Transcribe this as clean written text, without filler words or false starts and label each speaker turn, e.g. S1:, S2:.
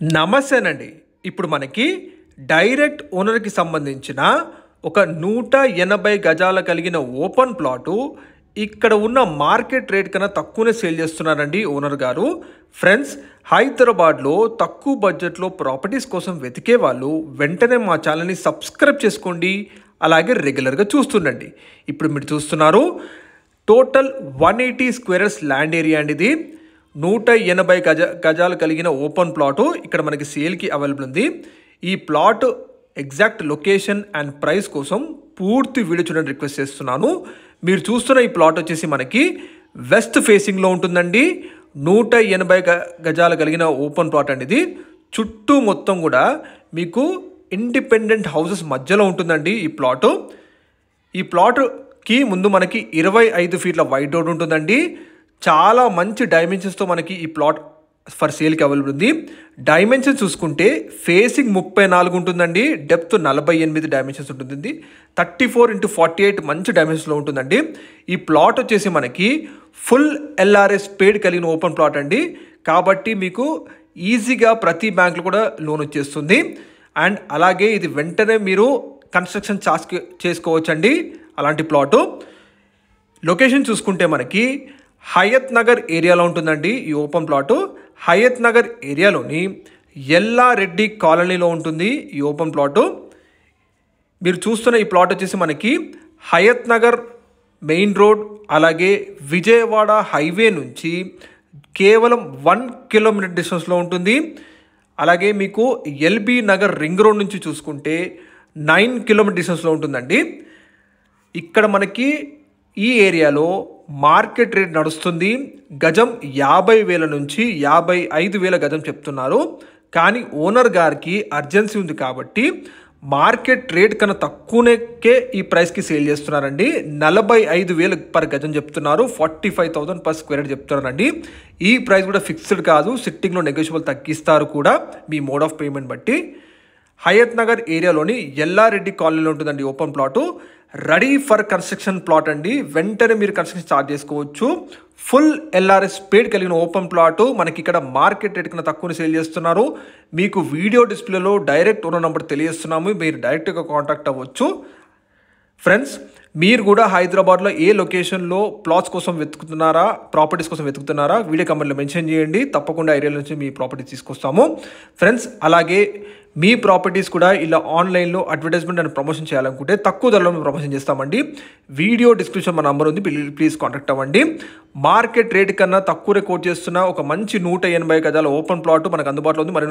S1: నమస్తేనండి. ఇప్పుడు మనకి డైరెక్ట్ ఓనర్‌కి సంబంధించిన ఒక 180 గజాల కలిగిన ఓపెన్ ప్లాటు ఇక్కడ ఉన్న మార్కెట్ రేట్ కన్నా తక్కువనే సేల్ చేస్తున్నారండి ఓనర్ గారు. ఫ్రెండ్స్, హైదరాబాద్‌లో తక్కువ బడ్జెట్‌లో ప్రాపర్టీస్ కోసం వెతికే వాళ్ళు వెంటనే మా ఛానల్‌ని సబ్స్క్రైబ్ చేసుకోండి. అలాగే రెగ్యులర్‌గా చూస్తుండండి. ఇప్పుడు మీరు చూస్తున్నారు టోటల్ 180 స్క్వేర్స్ ల్యాండ్ ఏరియా అండి ఇది. 180 గజాలు కలిగిన ఓపెన్ ప్లాటు ఇక్కడ మనకి సేల్కి అవైలబుల్ ఉంది. ఈ plot exact location and price కోసం పూర్తి వీడియో చూడండి రిక్వెస్ట్ చేస్తున్నాను. మీరు చూస్తున్న ఈ ప్లాట్ వచ్చేసి మనకి వెస్ట్ ఫేసింగ్లో ఉంటుందండి. 180 గజాలు కలిగిన ఓపెన్ ప్లాట్ అండి ఇది. చుట్టూ మొత్తం కూడా మీకు ఇండిపెండెంట్ హౌసెస్ మధ్యలో ఉంటుందండి ఈ ప్లాటు. ఈ ప్లాట్కి ముందు మనకి 25 ఫీట్ల వైడ్ రోడ్ ఉంటుందండి. చాలా మంచి డైమెన్షన్స్తో మనకి ఈ ప్లాట్ ఫర్ సేల్కి అవైలబుల్ ఉంది. డైమెన్షన్ చూసుకుంటే ఫేసింగ్ 34 ఉంటుందండి. డెప్త్ 48 డైమెన్షన్స్ ఉంటుంది. 34x48 మంచి డైమెన్షన్స్లో ఉంటుందండి. ఈ ప్లాట్ వచ్చేసి మనకి ఫుల్ ఎల్ఆర్ఎస్ పేడ్ కలిగిన ఓపెన్ ప్లాట్ అండి. కాబట్టి మీకు ఈజీగా ప్రతి బ్యాంకులో కూడా లోన్ వచ్చేస్తుంది. అండ్ అలాగే ఇది వెంటనే మీరు కన్స్ట్రక్షన్ చేసుకోవచ్చండి అలాంటి ప్లాటు. లొకేషన్ చూసుకుంటే మనకి హయత్ నగర్ ఏరియాలో ఉంటుందండి ఈ ఓపెన్ ప్లాటు. హయత్ నగర్ ఏరియాలోని ఎల్లారెడ్డి కాలనీలో ఉంటుంది ఈ ఓపెన్ ప్లాటు. మీరు చూస్తున్న ఈ ప్లాట్ వచ్చేసి మనకి హయత్ నగర్ మెయిన్ రోడ్ అలాగే విజయవాడ హైవే నుంచి కేవలం 1 కిలోమీటర్ డిస్టెన్స్లో ఉంటుంది. అలాగే మీకు ఎల్బీ నగర్ రింగ్ రోడ్ నుంచి చూసుకుంటే 9 కిలోమీటర్ డిస్టెన్స్లో ఉంటుందండి. ఇక్కడ మనకి ఈ ఏరియాలో మార్కెట్ రేట్ నడుస్తుంది. గజం 50,000 నుంచి 55,000 గజం చెప్తున్నారు. కానీ ఓనర్ గారికి అర్జెన్సీ ఉంది కాబట్టి మార్కెట్ రేట్ కన్నా తక్కువకే ఈ ప్రైస్కి సేల్ చేస్తున్నారండి. 45,000 పర్ గజం చెప్తున్నారు. 45,000 పర్ స్క్వేర్ యార్డ్ చెప్తున్నారండి. ఈ ప్రైస్ కూడా ఫిక్స్డ్ కాదు, సిట్టింగ్లో నెగోషియబుల్ తగ్గిస్తారు కూడా మీ మోడ్ ఆఫ్ పేమెంట్ బట్టి. హయత్ నగర్ ఏరియాలోని ఎల్లారెడ్డి కాలనీలో ఉంటుందండి open plot. Ready for construction plot అండి. వెంటనే మీరు కన్స్ట్రక్షన్ స్టార్ట్ చేసుకోవచ్చు. ఫుల్ ఎల్ఆర్ఎస్ పేడ్ కలిగిన ఓపెన్ ప్లాటు మనకి ఇక్కడ మార్కెట్ రేట్ కన్నా తక్కువ సేల్ చేస్తున్నారు. మీకు వీడియో డిస్ప్లేలో డైరెక్ట్ ఓనర్ నెంబర్ తెలియజేస్తున్నాము. మీరు డైరెక్ట్గా కాంటాక్ట్ అవ్వచ్చు. ఫ్రెండ్స్, మీరు కూడా హైదరాబాద్లో ఏ లొకేషన్లో ప్లాట్స్ కోసం వెతుకుతున్నారా, ప్రాపర్టీస్ కోసం వెతుకుతున్నారా వీడియో కమెంట్లో మెన్షన్ చేయండి. తప్పకుండా ఏరియా నుంచి మీ ప్రాపర్టీస్ తీసుకొస్తాము. ఫ్రెండ్స్, అలాగే మీ ప్రాపర్టీస్ కూడా ఇలా ఆన్లైన్లో అడ్వర్టైజ్మెంట్ అండ్ ప్రమోషన్ చేయాలనుకుంటే తక్కువ ధరలో మేము ప్రమోషన్ చేస్తామండి. వీడియో డిస్క్రిప్షన్ మా నంబర్ ఉంది, ప్లీజ్ కాంటాక్ట్ అవ్వండి. మార్కెట్ రేట్ కన్నా తక్కువ కోట్ చేస్తున్న ఒక మంచి 180 గజాల ఓపెన్ ప్లాట్ మనకు అందుబాటులో ఉంది. మరి